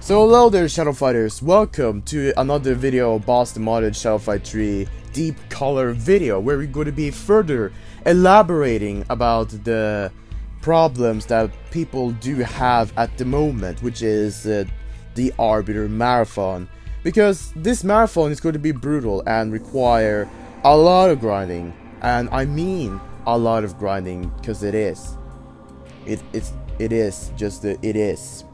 So hello there, Shadow Fighters, welcome to another video of Boston modded Shadow Fight 3 deep color video, where we're going to be further elaborating about the problems that people do have at the moment, which is the Arbiter Marathon. Because this marathon is going to be brutal and require a lot of grinding, and I mean a lot of grinding, because it is. It is.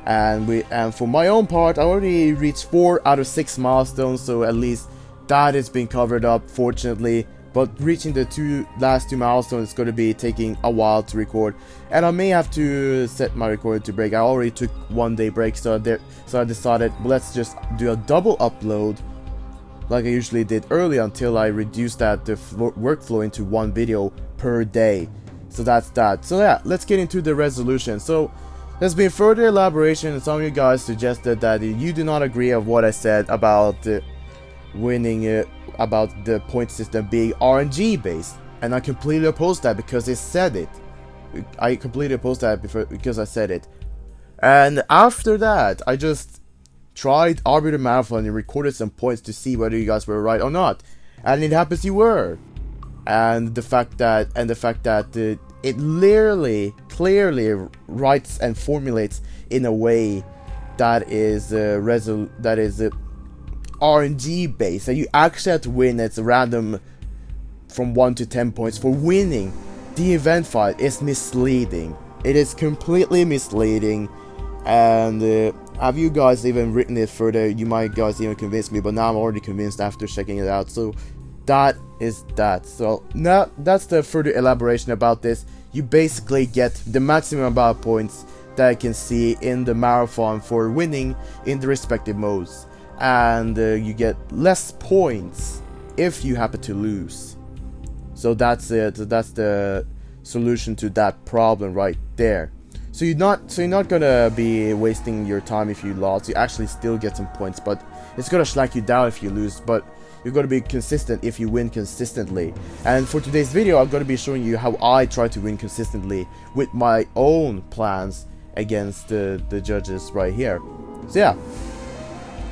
And for my own part, I already reached 4 out of 6 milestones, so at least that has been covered up, fortunately. But reaching the last two milestones is going to be taking a while to record, and I may have to set my recording to break. I already took 1 day break, so I decided, well, let's just do a double upload like I usually did earlier, until I reduced the workflow into 1 video per day. So that's that. So yeah, let's get into the resolution. So there's been further elaboration, and some of you guys suggested that you do not agree of what I said about winning, about the point system being RNG based, and I completely oppose that because it said it. I completely oppose that because I said it. And after that, I just tried Arbiter Marathon and recorded some points to see whether you guys were right or not, and it happens you were. And the fact that it literally, clearly writes and formulates in a way that is RNG based, that you actually have to win. It's random from 1 to 10 points for winning the event fight. Is misleading. It is completely misleading. And have you guys even written it further? You might guys even convince me, but now I'm already convinced after checking it out. So that is that. So now that's the further elaboration about this. You basically get the maximum amount of points that I can see in the marathon for winning in the respective modes, and you get less points if you happen to lose. So that's it. That's the solution to that problem right there. So you're not gonna be wasting your time if you lost. You actually still get some points, but it's gonna slack you down if you lose. But you're going to be consistent if you win consistently. And for today's video, I'm going to be showing you how I try to win consistently with my own plans against the judges right here. So yeah,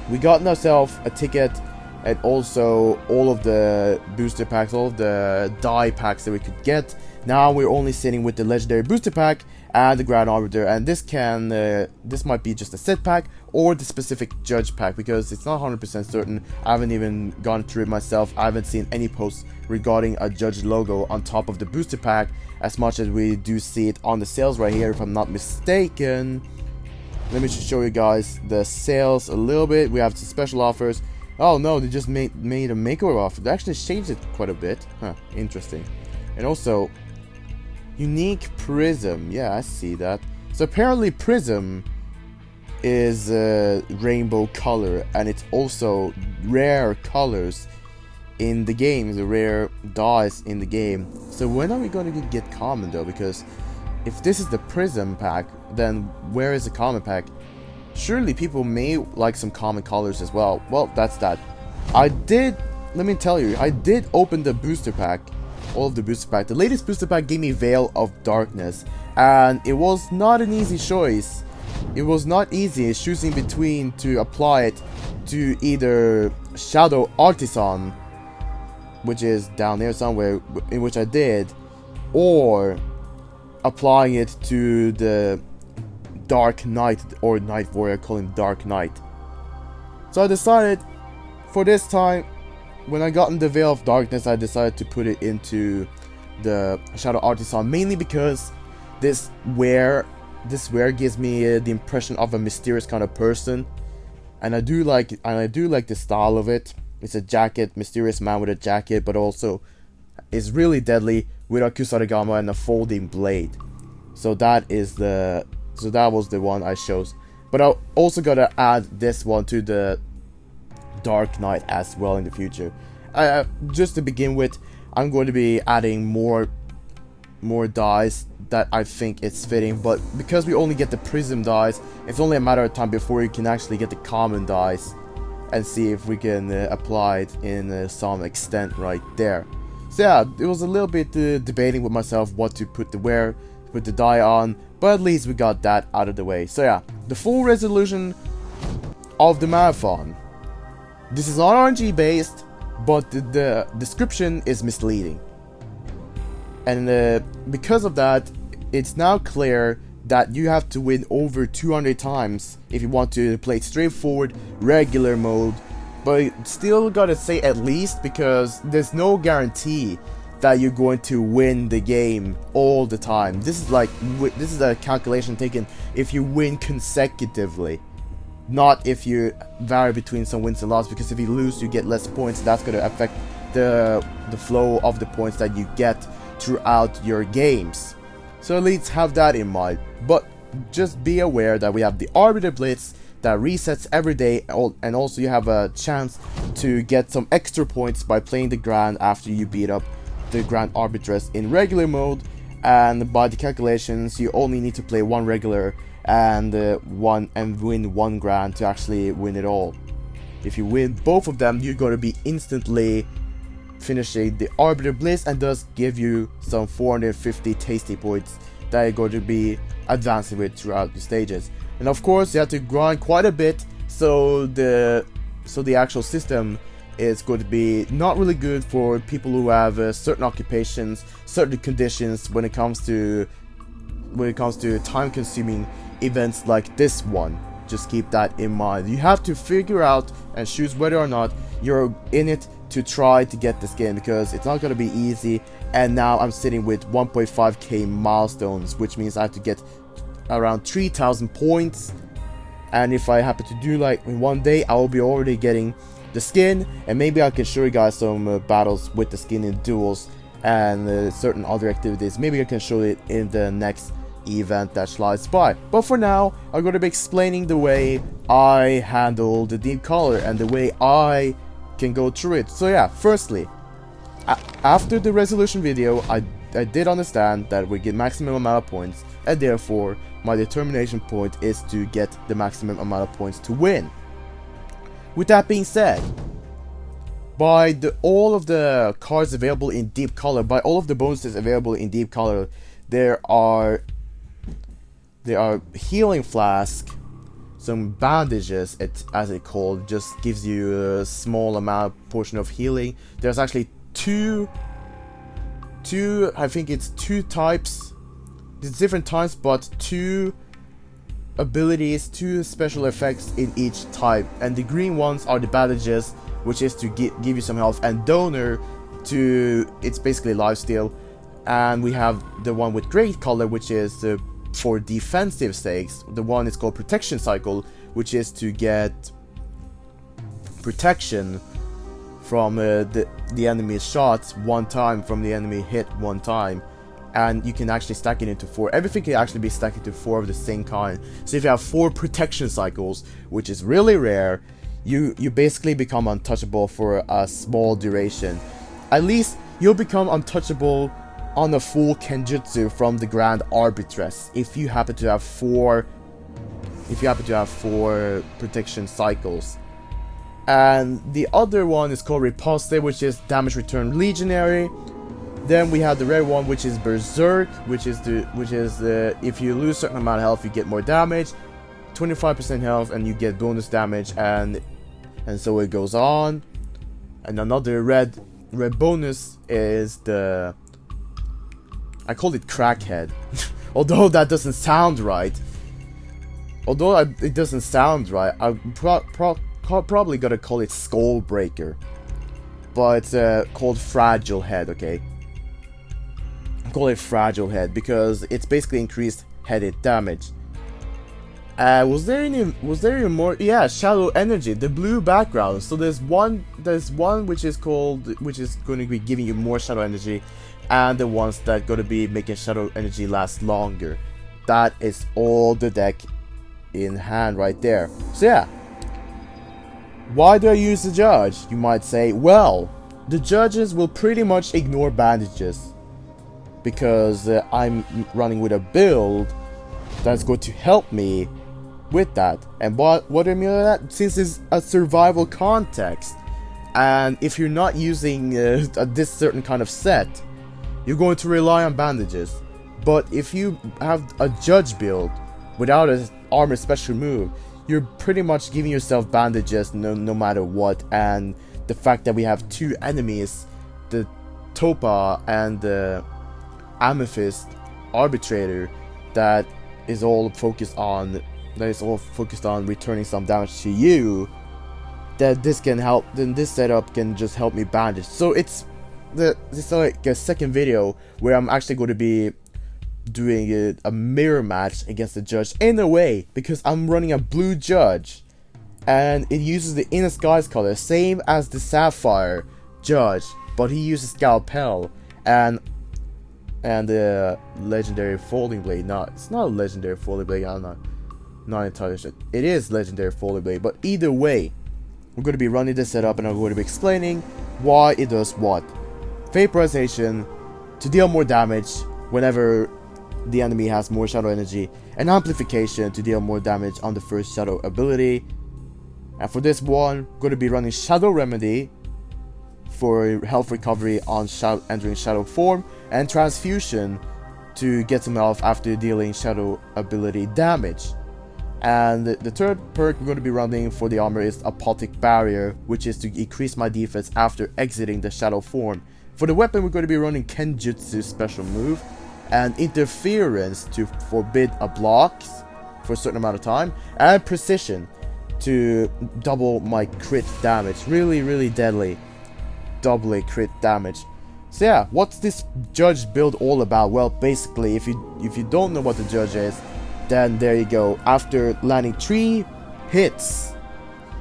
we got ourselves a ticket, and also all of the booster packs, all of the die packs that we could get. Now we're only sitting with the legendary booster pack and the Grand Arbiter, and this might be just a set pack or the specific judge pack, because it's not 100% certain. I haven't even gone through it myself. I haven't seen any posts regarding a judge logo on top of the booster pack, as much as we do see it on the sales right here, if I'm not mistaken. Let me just show you guys the sales a little bit. We have some special offers. Oh no, they just made a makeover offer. They actually changed it quite a bit. Huh, interesting. And also unique prism. Yeah, I see that. So apparently prism is rainbow color, and it's also rare colors in the game, the rare dyes in the game. So when are we going to get common though? Because if this is the prism pack, then where is the common pack? Surely people may like some common colors as well. Well, that's that. Let me tell you, I did open the booster pack, all of the booster pack. The latest booster pack gave me Veil of Darkness, and it was not an easy choice. It was not easy choosing between to apply it to either Shadow Artisan, which is down there somewhere, in which I did, or applying it to the Dark Knight, or Night Warrior. I call him Dark Knight. So I decided for this time, when I got in the Veil of Darkness, I decided to put it into the Shadow Artisan, mainly because this wear gives me the impression of a mysterious kind of person, and I do like the style of it. It's a jacket, mysterious man with a jacket, but also is really deadly with a Kusarigama and a folding blade. So that was the one I chose. But I also gotta add this one to the Dark Knight as well in the future. Just to begin with, I'm going to be adding more dies that I think it's fitting, but because we only get the prism dies, it's only a matter of time before you can actually get the common dies and see if we can apply it in some extent right there. So yeah, it was a little bit debating with myself what to put the die on, but at least we got that out of the way. So yeah, the full resolution of the marathon. This is not RNG based, but the description is misleading. And because of that, it's now clear that you have to win over 200 times if you want to play straightforward, regular mode. But still gotta say at least, because there's no guarantee that you're going to win the game all the time. This is a calculation taken if you win consecutively, not if you vary between some wins and losses, because if you lose you get less points. That's going to affect the flow of the points that you get throughout your games. So at least have that in mind. But just be aware that we have the Arbiter Blitz that resets every day, and also you have a chance to get some extra points by playing the Grand after you beat up the Grand Arbitress in regular mode. And by the calculations, you only need to play one regular and win one Grand to actually win it all. If you win both of them, you're going to be instantly finishing the Arbiter Blitz, and thus give you some 450 tasty points that you're going to be advancing with throughout the stages. And of course you have to grind quite a bit, so the actual system is going to be not really good for people who have certain occupations, certain conditions when it comes to time-consuming events like this one. Just keep that in mind. You have to figure out and choose whether or not you're in it to try to get the skin, because it's not going to be easy. And now I'm sitting with 1.5k milestones, which means I have to get around 3,000 points. And if I happen to do like in one day, I will be already getting the skin, and maybe I can show you guys some battles with the skin in duels and certain other activities. Maybe I can show it in the next event that slides by. But for now, I'm going to be explaining the way I handle the deep color and the way I can go through it. So yeah, firstly, after the resolution video, I did understand that we get maximum amount of points, and therefore my determination point is to get the maximum amount of points to win. With that being said, by all of the cards available in deep color, by all of the bonuses available in deep color, there are healing flask, some bandages, as it called, just gives you a small portion of healing. There's actually I think it's two types. There's different types, but two abilities, two special effects in each type. And the green ones are the bandages, which is to give you some health, and donor it's basically lifesteal. And we have the one with great color, which is for defensive sakes. The one is called protection cycle, which is to get protection from the enemy's shots one time, from the enemy hit one time. And you can actually stack it into 4. Everything can actually be stacked into 4 of the same kind. So if you have 4 protection cycles, which is really rare, you basically become untouchable for a small duration. At least you'll become untouchable on a full Kenjutsu from the Grand Arbitress if you happen to have 4 protection cycles. And the other one is called Repulsive, which is damage return legionary. Then we have the red one, which is Berserk, which is if you lose a certain amount of health, you get more damage, 25% health, and you get bonus damage, and so it goes on. And another red bonus is I called it Crackhead, although that doesn't sound right. It doesn't sound right. I'm probably gonna call it Skullbreaker, but it's called Fragile Head. Okay. Call it Fragile Head because it's basically increased headed damage. Was there any more? Yeah, Shadow Energy, the blue background. So there's one which is going to be giving you more Shadow Energy, and the ones that going to be making Shadow Energy last longer. That is all the deck in hand right there. So yeah, why do I use the Judge? You might say, well, the judges will pretty much ignore bandages, because I'm running with a build that's going to help me with that. And what do I mean by that? Since it's a survival context, and if you're not using this certain kind of set, you're going to rely on bandages. But if you have a Judge build without armor special move, you're pretty much giving yourself bandages no matter what. And the fact that we have two enemies, the Topa and the Amethyst Arbitrator, that is all focused on returning some damage to you, that this can help. Then this setup can just help me bandage. So this is like a second video where I'm actually going to be doing a mirror match against the judge in a way, because I'm running a blue judge and it uses the inner skies color, same as the sapphire judge, but he uses scalpel and the legendary folding blade. No, it's not a legendary folding blade. I'm not entirely sure. It is legendary folding blade, but either way, we're going to be running this setup and I'm going to be explaining why it does what. Vaporization to deal more damage whenever the enemy has more shadow energy, and amplification to deal more damage on the first shadow ability. And for this one, I'm going to be running Shadow Remedy for health recovery on entering shadow form, and transfusion to get some health after dealing shadow ability damage. And the third perk we're going to be running for the armor is Apothic Barrier, which is to increase my defense after exiting the shadow form. For the weapon, we're going to be running Kenjutsu special move and Interference to forbid a block for a certain amount of time, and Precision to double my crit damage. Really deadly, doubly crit damage. So yeah, what's this judge build all about? Well, basically, if you don't know what the judge is, then there you go. After landing 3 hits,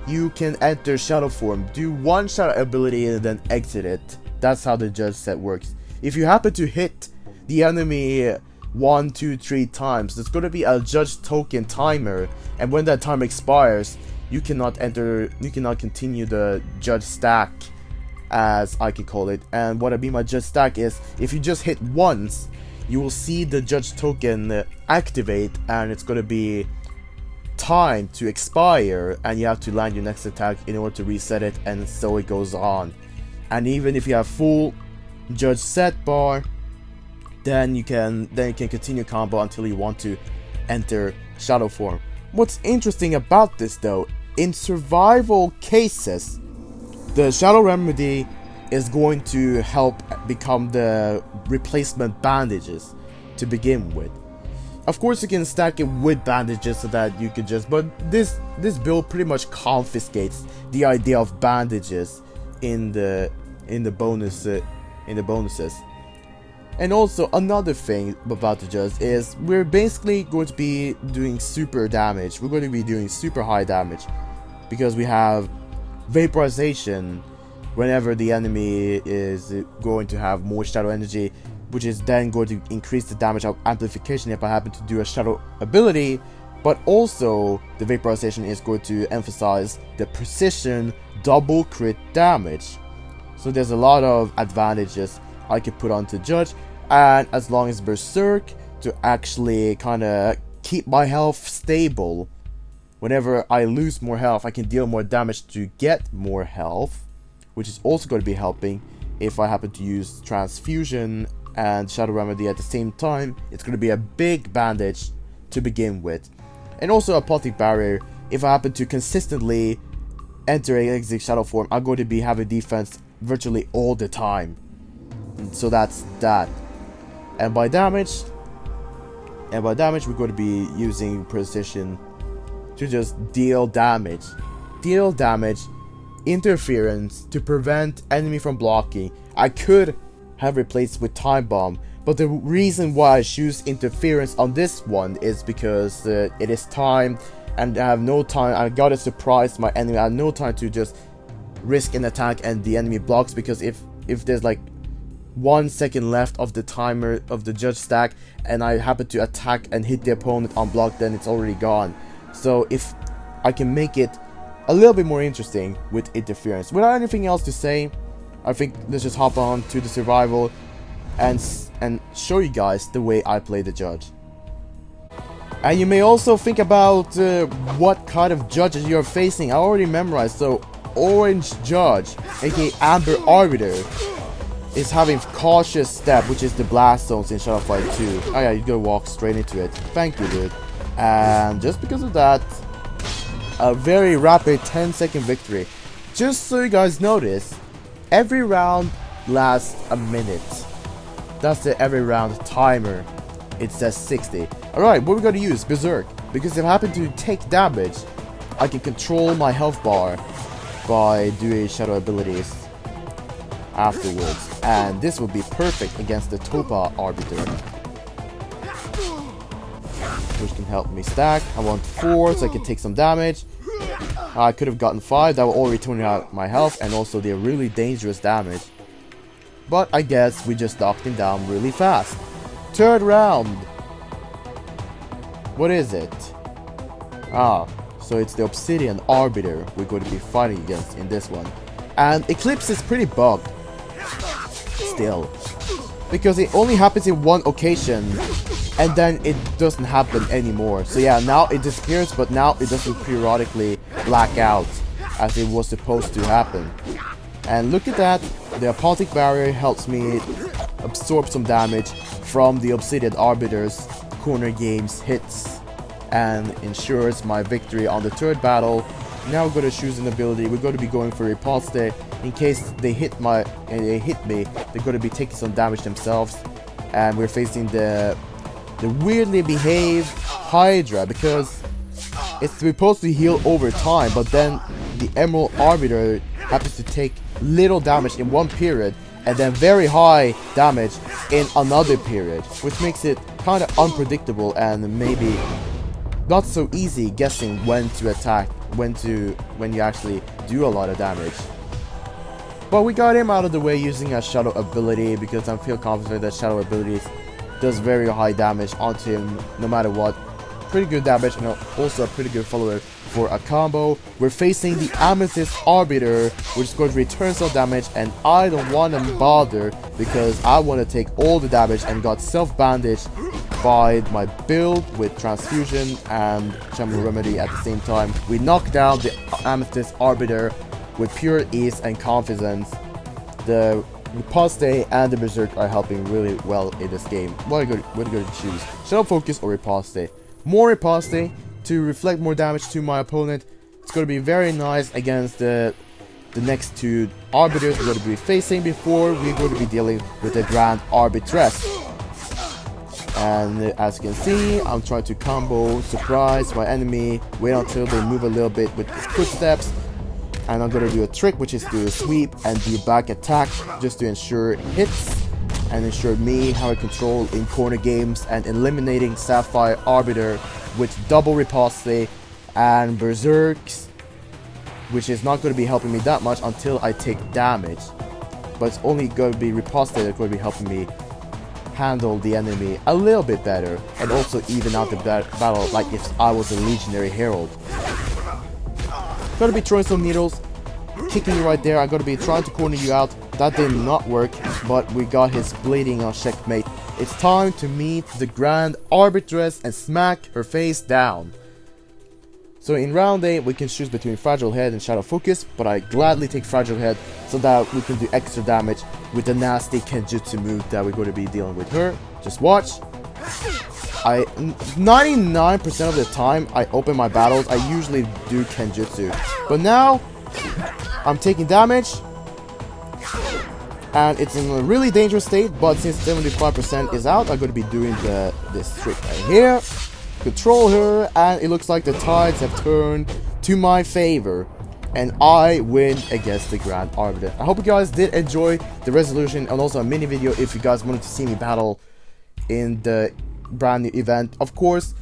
you can enter shadow form, do one shadow ability, and then exit it. That's how the judge set works. If you happen to hit the enemy 1, 2, 3 times, there's going to be a judge token timer, and when that time expires, you cannot continue the judge stack, as I can call it. And what I mean by judge stack is, if you just hit once, you will see the judge token activate, and it's going to be time to expire, and you have to land your next attack in order to reset it, and so it goes on. And even if you have full judge set bar, then you can continue combo until you want to enter shadow form. What's interesting about this though, in survival cases, the shadow remedy is going to help become the replacement bandages to begin with. Of course, you can stack it with bandages so that you could just, but this build pretty much confiscates the idea of bandages in the bonuses. And also, another thing about the judge is we're basically going to be doing super damage. We're going to be doing super high damage because we have vaporization whenever the enemy is going to have more shadow energy, which is then going to increase the damage of amplification if I happen to do a shadow ability. But also, the vaporization is going to emphasize the precision double crit damage. So there's a lot of advantages I could put onto judge, and as long as berserk to actually kind of keep my health stable. Whenever I lose more health, I can deal more damage to get more health, which is also going to be helping. If I happen to use transfusion and shadow remedy at the same time, it's going to be a big bandage to begin with. And also Apothic Barrier, if I happen to consistently enter and exit shadow form, I'm going to be having defense virtually all the time. So that's that. And by damage, we're going to be using precision to just deal damage. Interference to prevent enemy from blocking. I could have replaced with time bomb, but the reason why I choose interference on this one is because it is timed, and I have no time. I gotta surprise my enemy. I have no time to just risk an attack and the enemy blocks, because if there's like 1 second left of the timer of the judge stack and I happen to attack and hit the opponent on block, then it's already gone. So if I can make it a little bit more interesting with interference. Without anything else to say, I think let's just hop on to the survival and show you guys the way I play the judge. And you may also think about what kind of judges you're facing. I already memorized. So Orange Judge, aka Amber Arbiter, is having Cautious Step, which is the blast zones in Shadow Fight 2. Oh yeah, you gotta walk straight into it. Thank you, dude. And just because of that, a very rapid 10-second victory. Just so you guys notice, every round lasts a minute. That's the every round timer. It says 60. Alright, what we're gonna use? Berserk. Because if I happen to take damage, I can control my health bar by doing shadow abilities afterwards. And this will be perfect against the Topa Arbiter, which can help me stack. I want 4 so I can take some damage. I could have gotten 5, that will already tune out my health and also the really dangerous damage. But I guess we just knocked him down really fast. Third round. What is it? Ah, so it's the Obsidian Arbiter we're going to be fighting against in this one. And Eclipse is pretty bugged. Still. Because it only happens in one occasion. And then it doesn't happen anymore. So yeah, now it disappears, but now it doesn't periodically black out as it was supposed to happen. And look at that, the Apothic Barrier helps me absorb some damage from the Obsidian Arbiter's corner games hits and ensures my victory on the third battle. Now we're going to choose an ability. We're going to be going for Riposte. In case they hit me, they're going to be taking some damage themselves. And we're facing the weirdly behaved Hydra, because it's supposed to heal over time, but then the Emerald Arbiter happens to take little damage in one period and then very high damage in another period, which makes it kind of unpredictable and maybe not so easy guessing when to attack, when you actually do a lot of damage. But we got him out of the way using a Shadow ability, because I feel confident that Shadow abilities does very high damage onto him no matter what. Pretty good damage and also a pretty good follower for a combo. We're facing the Amethyst Arbiter, which is going to return some damage, and I don't want to bother because I want to take all the damage and got self-bandaged by my build with Transfusion and Shaman Remedy at the same time. We knock down the Amethyst Arbiter with pure ease and confidence. The Riposte and the Berserk are helping really well in this game. What are you going to choose? Shadow Focus or Riposte? More Riposte to reflect more damage to my opponent. It's going to be very nice against the next two Arbiters we're going to be facing before we're going to be dealing with the Grand Arbitress. And as you can see, I'm trying to combo, surprise my enemy, wait until they move a little bit with footsteps. And I'm going to do a trick, which is do a sweep and do back attack just to ensure hits and ensure me how I control in corner games, and eliminating Sapphire Arbiter with double Riposte and Berserks, which is not going to be helping me that much until I take damage. But it's only going to be Riposte that's going to be helping me handle the enemy a little bit better and also even out the battle like if I was a Legionary Herald. Gonna be throwing some needles, kicking you right there. I'm gonna be trying to corner you out. That did not work, but we got his bleeding on checkmate. It's time to meet the Grand Arbitress and smack her face down. So in round 8 we can choose between Fragile Head and Shadow Focus, but I gladly take Fragile Head so that we can do extra damage with the nasty Kenjutsu move that we're going to be dealing with her. Just watch. 99% of the time I open my battles, I usually do Kenjutsu. But now, I'm taking damage. And it's in a really dangerous state, but since 75% is out, I'm going to be doing this trick right here. Control her, and it looks like the tides have turned to my favor. And I win against the Grand Arbiter. I hope you guys did enjoy the resolution and also a mini video if you guys wanted to see me battle in the brand new event. Of course,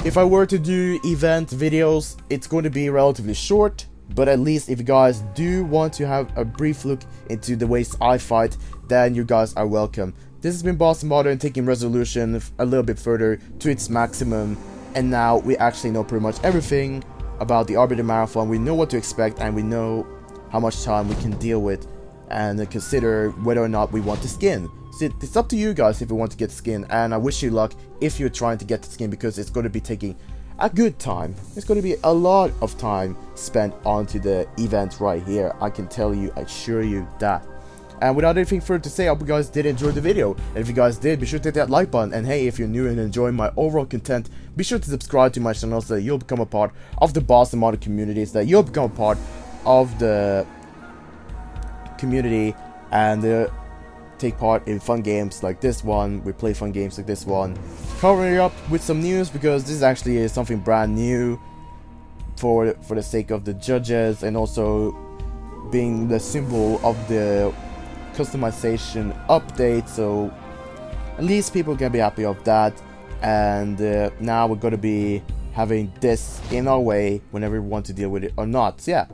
if I were to do event videos, it's going to be relatively short, but at least if you guys do want to have a brief look into the ways I fight, then you guys are welcome. This has been Boston Modern, taking resolution a little bit further to its maximum, and now we actually know pretty much everything about the Arbiter Marathon. We know what to expect, and we know how much time we can deal with and consider whether or not we want the skin. So it's up to you guys if you want to get skin, and I wish you luck if you're trying to get the skin, because it's going to be taking a good time. It's going to be a lot of time spent onto the event right here. I can tell you, I assure you that. And without anything further to say, I hope you guys did enjoy the video. And if you guys did, be sure to hit that like button. And hey, if you're new and enjoying my overall content, be sure to subscribe to my channel so that you'll become a part of the Boston modder community, so that you'll become a part of the community and take part in fun games like this one. We play fun games like this one. Covering it up with some news, because this actually is something brand new for the sake of the judges, and also being the symbol of the customization update, so at least people can be happy of that. And now we're gonna be having this in our way whenever we want to deal with it or not. So yeah,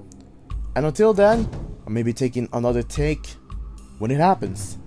and until then, I may be taking another take when it happens.